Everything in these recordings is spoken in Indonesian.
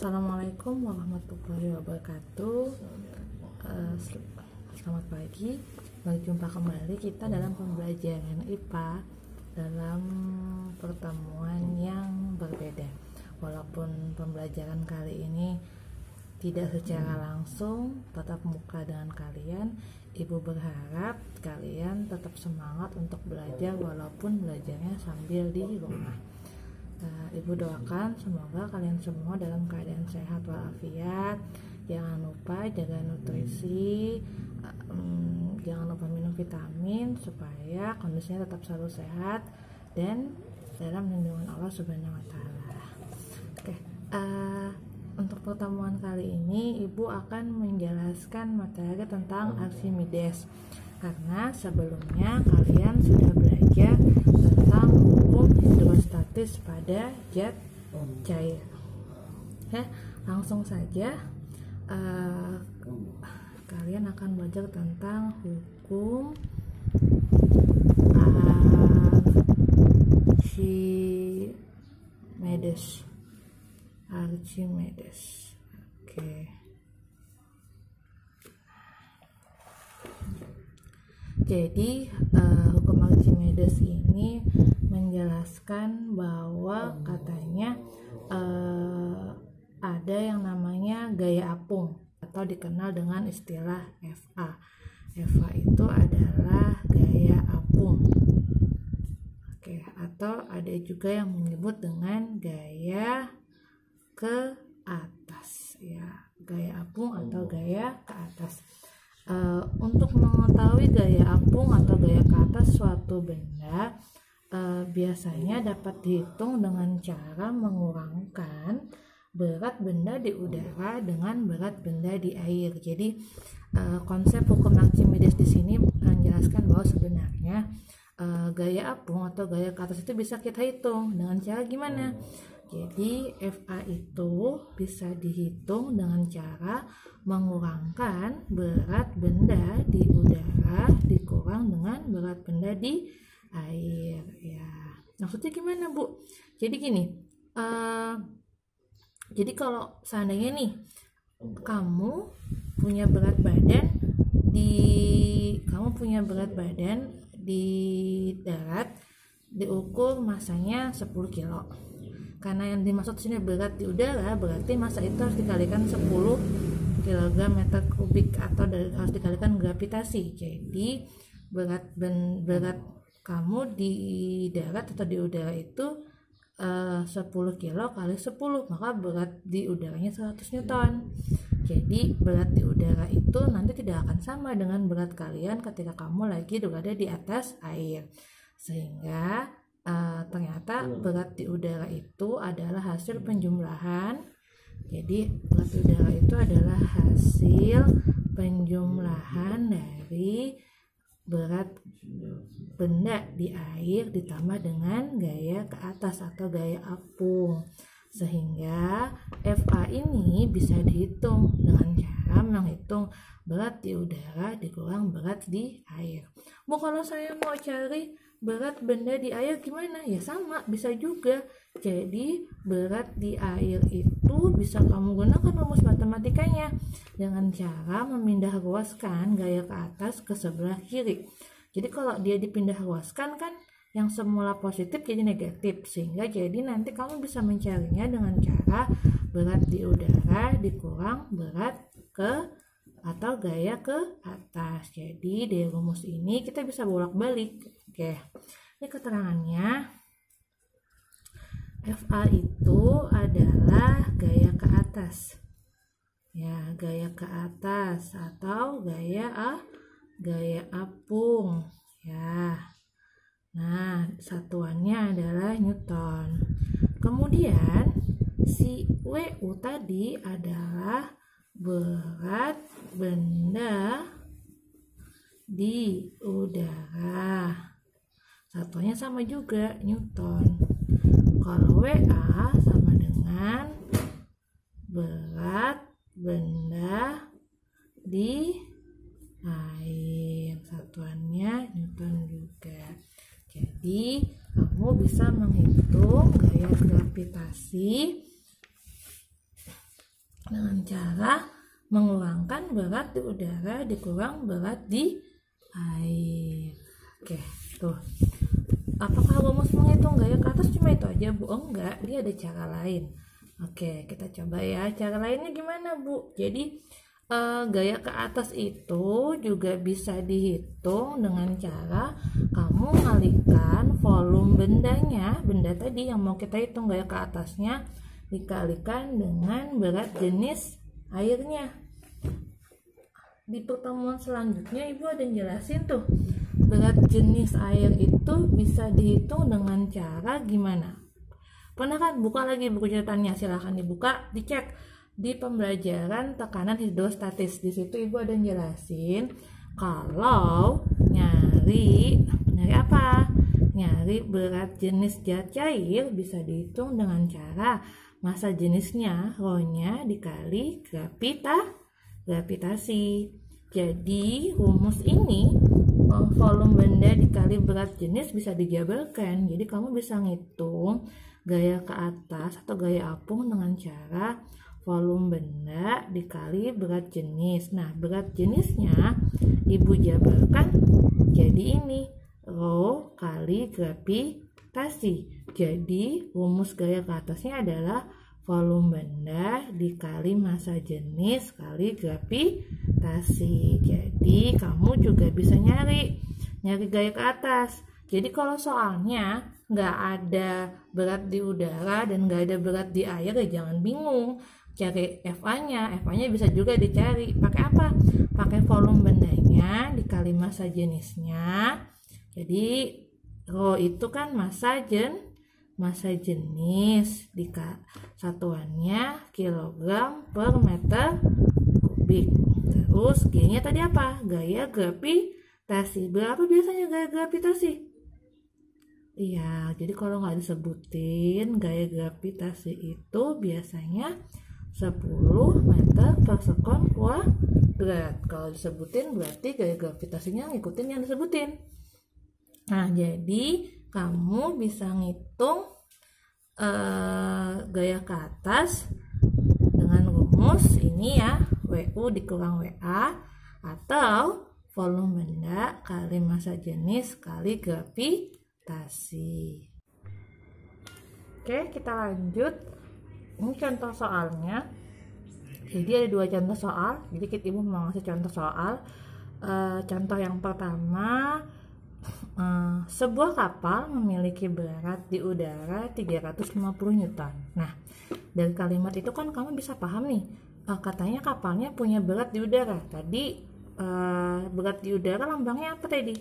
Assalamualaikum warahmatullahi wabarakatuh. Selamat pagi. Berjumpa kembali kita dalam pembelajaran IPA dalam pertemuan yang berbeda. Walaupun pembelajaran kali ini tidak secara langsung tatap muka dengan kalian, Ibu berharap kalian tetap semangat untuk belajar walaupun belajarnya sambil di rumah. Ibu doakan semoga kalian semua dalam keadaan sehat walafiat. Jangan lupa jaga nutrisi, jangan lupa minum vitamin supaya kondisinya tetap selalu sehat dan dalam lindungan Allah Subhanahu wa Ta'ala. Oke, untuk pertemuan kali ini Ibu akan menjelaskan materi tentang Archimedes, karena sebelumnya kalian sudah belajar tentang hukum hidrostatis pada zat cair. Ya, langsung saja kalian akan belajar tentang hukum Archimedes. Oke. Jadi hukum Archimedes ini menjelaskan bahwa katanya ada yang namanya gaya apung atau dikenal dengan istilah FA. FA itu adalah gaya apung. Oke, atau ada juga yang menyebut dengan gaya ke atas, ya, gaya apung atau gaya ke atas. Untuk mengetahui gaya apung atau gaya ke atas suatu benda biasanya dapat dihitung dengan cara mengurangkan berat benda di udara dengan berat benda di air. Jadi konsep hukum Archimedes di sini menjelaskan bahwa sebenarnya gaya apung atau gaya ke atas itu bisa kita hitung dengan cara gimana? Jadi FA itu bisa dihitung dengan cara mengurangkan berat benda di udara dikurang dengan berat benda di air. Ya, maksudnya gimana, Bu? Jadi gini, jadi kalau seandainya nih kamu punya berat badan di darat diukur masanya 10 kilo. Karena yang dimaksud sini berat di udara, berarti massa itu harus dikalikan 10 kg meter kubik atau harus dikalikan gravitasi. Jadi berat kamu di darat atau di udara itu 10 kilo kali 10, maka berat di udaranya 100 Newton. Jadi berat di udara itu nanti tidak akan sama dengan berat kalian ketika kamu lagi berada di atas air. Sehingga ternyata berat di udara itu adalah hasil penjumlahan. Jadi berat di udara itu adalah hasil penjumlahan dari berat benda di air ditambah dengan gaya ke atas atau gaya apung, sehingga FA ini bisa dihitung dengan cara menghitung berat di udara dikurang berat di air. Bu, kalau saya mau cari berat benda di air gimana? Ya sama, bisa juga. Jadi berat di air itu bisa kamu gunakan rumus matematikanya dengan cara memindah ruaskan gaya ke atas ke sebelah kiri. Jadi kalau dia dipindah ruaskan kan yang semula positif jadi negatif, sehingga jadi nanti kamu bisa mencarinya dengan cara berat di udara dikurang berat ke atau gaya ke atas. Jadi dari rumus ini kita bisa bolak-balik. Oke, ini keterangannya. FA itu adalah gaya ke atas, ya, gaya ke atas atau gaya apung, ya. Nah, satuannya adalah Newton. Kemudian si WU tadi adalah berat benda di udara. Satuannya sama juga, Newton. Kalau WA sama dengan berat benda di air. Satuannya Newton juga. Jadi kamu bisa menghitung gaya gravitasi dengan cara mengurangkan berat di udara dikurang berat di air. Oke, tuh. Apakah rumus menghitung gaya ke atas cuma itu aja, Bu? Oh, enggak, dia ada cara lain. Oke, kita coba ya. Cara lainnya gimana, Bu? Jadi gaya ke atas itu juga bisa dihitung dengan cara kamu mengalihkan volume bendanya, benda tadi yang mau kita hitung gaya ke atasnya, dikalikan dengan berat jenis airnya. Di pertemuan selanjutnya Ibu ada yang jelasin tuh, berat jenis air itu bisa dihitung dengan cara gimana. Pernah kan? Buka lagi buku catatannya, silahkan dibuka, dicek di pembelajaran tekanan hidrostatis. Di situ Ibu ada yang jelasin kalau nyari apa? Nyari berat jenis zat cair bisa dihitung dengan cara massa jenisnya ρ-nya dikali gravitasi. Jadi rumus ini volume benda dikali berat jenis bisa dijabarkan. Jadi kamu bisa ngitung gaya ke atas atau gaya apung dengan cara volume benda dikali berat jenis. Nah, berat jenisnya Ibu jabarkan jadi ini, rho kali gravitasi. Jadi rumus gaya ke atasnya adalah volume benda dikali massa jenis kali gravitasi. Jadi kamu juga bisa nyari gaya ke atas. Jadi kalau soalnya nggak ada berat di udara dan nggak ada berat di air, ya jangan bingung cari FA-nya. FA-nya bisa juga dicari pakai apa? Pakai volume bendanya dikali massa jenisnya. Jadi rho itu kan massa jenis, satuannya kilogram per meter kubik. Terus G-nya tadi apa? Gaya gravitasi. Berapa biasanya gaya gravitasi? Iya, jadi kalau nggak disebutin gaya gravitasi itu biasanya 10 meter per sekon kuadrat. Kalau disebutin berarti gaya gravitasinya ngikutin yang disebutin. Nah, jadi kamu bisa ngitung gaya ke atas dengan rumus ini ya, WU dikurang WA, atau volume benda kali massa jenis kali gravitasi. Oke, kita lanjut. Ini contoh soalnya. Jadi ada 2 contoh soal. Jadi Ibu mau ngasih contoh soal. Contoh yang pertama, sebuah kapal memiliki berat di udara 350 Newton. Nah, dari kalimat itu kan kamu bisa paham nih, katanya kapalnya punya berat di udara. Tadi berat di udara lambangnya apa tadi?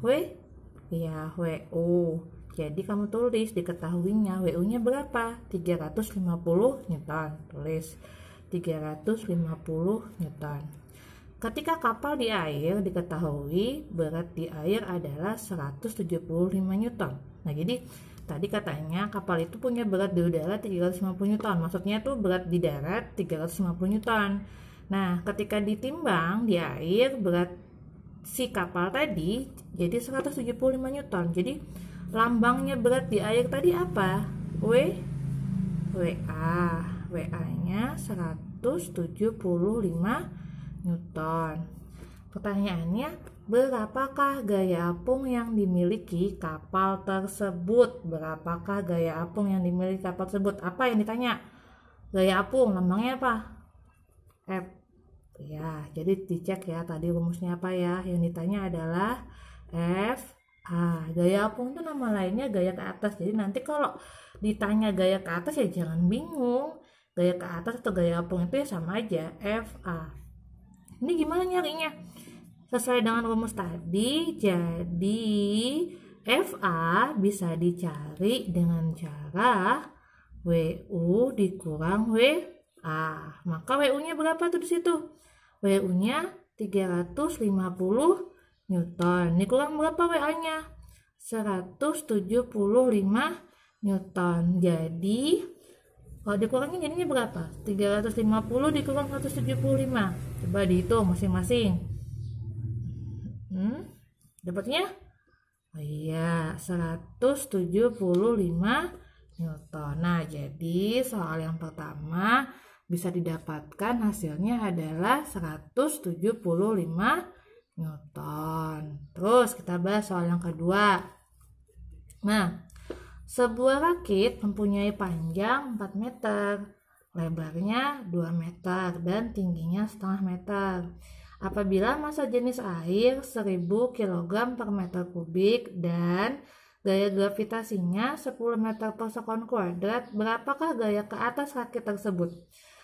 W? Ya, WU. Jadi kamu tulis diketahuinya WU-nya berapa? 350 Newton. Tulis 350 Newton. Ketika kapal di air diketahui berat di air adalah 175 Newton. Nah, jadi tadi katanya kapal itu punya berat di udara 350 Newton. Maksudnya tuh berat di darat 350 Newton. Nah, ketika ditimbang di air berat si kapal tadi jadi 175 Newton. Jadi lambangnya berat di air tadi apa? WA. WA-nya 175 Newton. Pertanyaannya, berapakah gaya apung yang dimiliki kapal tersebut? Berapakah gaya apung yang dimiliki kapal tersebut? Apa yang ditanya? Gaya apung, lambangnya apa? F. Ya, jadi dicek ya tadi rumusnya apa ya. Yang ditanya adalah F. Gaya apung itu nama lainnya gaya ke atas. Jadi nanti kalau ditanya gaya ke atas ya jangan bingung. Gaya ke atas atau gaya apung itu ya sama aja, FA. Ini gimana nyarinya? Sesuai dengan rumus tadi, jadi FA bisa dicari dengan cara WU dikurang WA. Maka WU-nya berapa tuh di situ? WU-nya 350 Newton. Dikurang berapa WA-nya? 175 Newton. Jadi kalau dikurangin jadinya berapa? 350 dikurang 175. Coba dihitung masing-masing. Dapatnya? Oh iya, 175 Newton. Nah, jadi soal yang pertama bisa didapatkan hasilnya adalah 175 Newton. Terus kita bahas soal yang kedua. Nah, sebuah rakit mempunyai panjang 4 meter, lebarnya 2 meter, dan tingginya setengah meter. Apabila massa jenis air 1000 kg per meter kubik dan gaya gravitasinya 10 meter per sekon kuadrat, berapakah gaya ke atas rakit tersebut?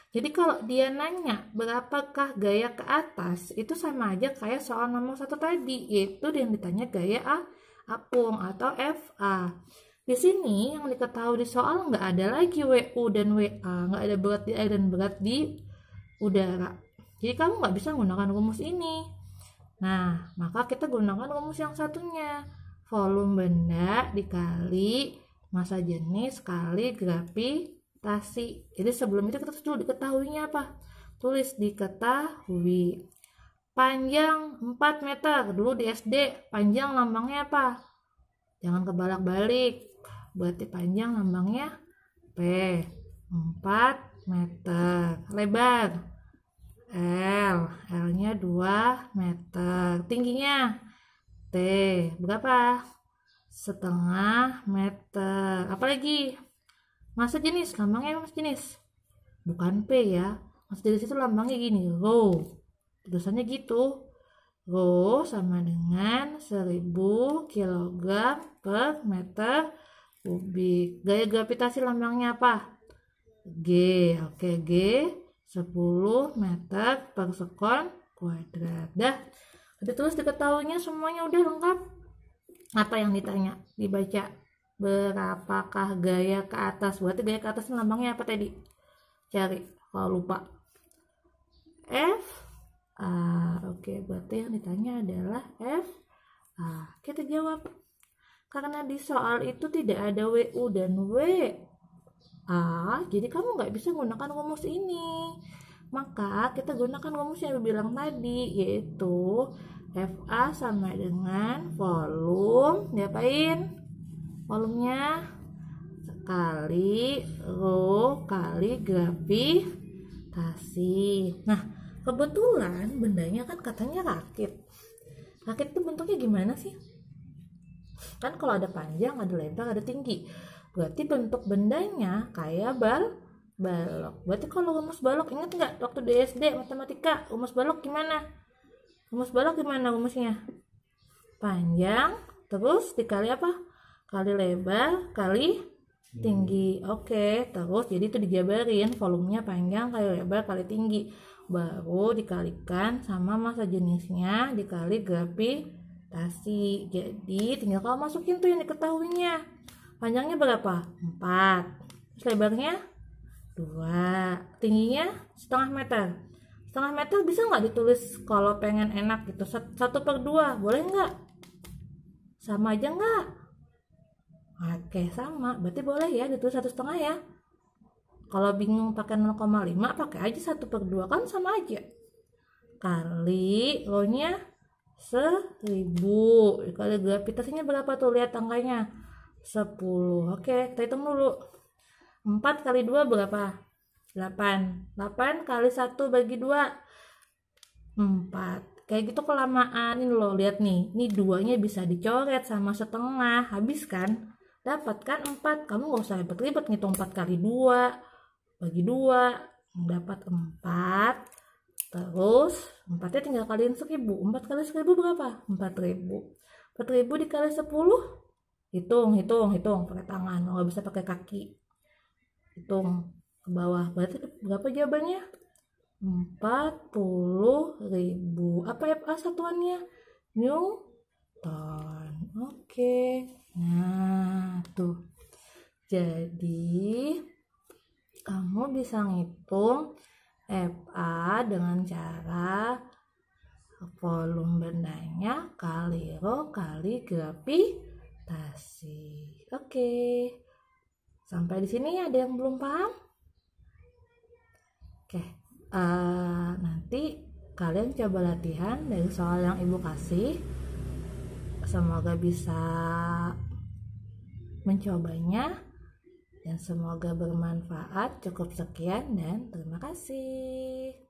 Jadi kalau dia nanya berapakah gaya ke atas, itu sama aja kayak soal nomor 1 tadi, yaitu yang ditanya gaya apung atau FA. Di sini yang diketahui di soal nggak ada lagi WU dan WA, nggak ada berat di air dan berat di udara. Jadi kamu nggak bisa menggunakan rumus ini. Nah, maka kita gunakan rumus yang satunya. Volume benda dikali massa jenis kali gravitasi. Jadi sebelum itu kita dulu diketahuinya apa? Tulis diketahui. Panjang 4 meter. Dulu di SD panjang lambangnya apa? Jangan kebalak-balik. Berarti panjang lambangnya P. 4 meter. Lebar L. L-nya 2 meter. Tingginya T. Berapa? Setengah meter. Apalagi? Massa jenis, lambangnya massa jenis, bukan P ya. Massa jenis itu lambangnya gini, rho. Tulisannya gitu, rho sama dengan 1000 kg per meter kubik. Gaya gravitasi lambangnya apa? G. Oke, G 10 meter per sekon kuadrat. Dah, udah tulis diketahuinya semuanya udah lengkap. Apa yang ditanya? Dibaca. Berapakah gaya ke atas? Berarti gaya ke atas lambangnya apa tadi? Cari kalau lupa. F A. Oke, berarti yang ditanya adalah F A. Kita jawab. Karena di soal itu tidak ada WU dan W A, jadi kamu nggak bisa menggunakan rumus ini. Maka kita gunakan rumus yang bilang tadi, yaitu FA sama dengan volume. Diapain? Volumenya kali rho kali gravitasi. Nah, kebetulan bendanya kan katanya rakit. Rakit itu bentuknya gimana sih? Kan kalau ada panjang, ada lebar, ada tinggi. Berarti bentuk bendanya kayak balok. Berarti kalau rumus balok, ingat nggak waktu di SD matematika, rumus balok gimana? Rumus balok gimana rumusnya? Panjang terus dikali apa? Kali lebar kali tinggi. Oke, terus jadi itu dijabarin volumenya panjang kali lebar kali tinggi, baru dikalikan sama massa jenisnya dikali gravitasi. Jadi tinggal kamu masukin tuh yang diketahuinya. Panjangnya berapa? 4. Terus lebarnya 2. Tingginya setengah meter. Setengah meter bisa nggak ditulis kalau pengen enak gitu 1/2? Boleh nggak? Sama aja nggak? Oke, sama. Berarti boleh ya ditulis 1/2 ya. Kalau bingung pakai 0,5, pakai aja 1/2, kan sama aja. Kali rho-nya 1000. Kali gravitasinya berapa tuh? Lihat angkanya. 10. Oke, kita hitung dulu. 4 kali 2 berapa? 8. 8 kali 1 bagi 2. 4. Kayak gitu kelamaan. Ini loh, lihat nih. Ini 2-nya bisa dicoret sama setengah. Habis kan? Dapat kan 4. Kamu nggak usah ribet-ribet ngitung 4 kali 2 bagi 2. Dapat 4. Terus 4-nya tinggal kaliin 1000. 4 kali 1000 berapa? 4000. 4000 dikali 10. Hitung pakai tangan, nggak bisa pakai kaki. Hitung ke bawah. Berarti berapa jawabannya? 40.000. Apa FA satuannya? Newton. Oke. Nah, tuh. Jadi kamu bisa ngitung FA dengan cara volume bendanya kali rho kali gravitasi. Oke. Sampai di sini ada yang belum paham? Oke. Nanti kalian coba latihan dari soal yang ibu kasih. Semoga bisa mencobanya dan semoga bermanfaat. Cukup sekian dan terima kasih.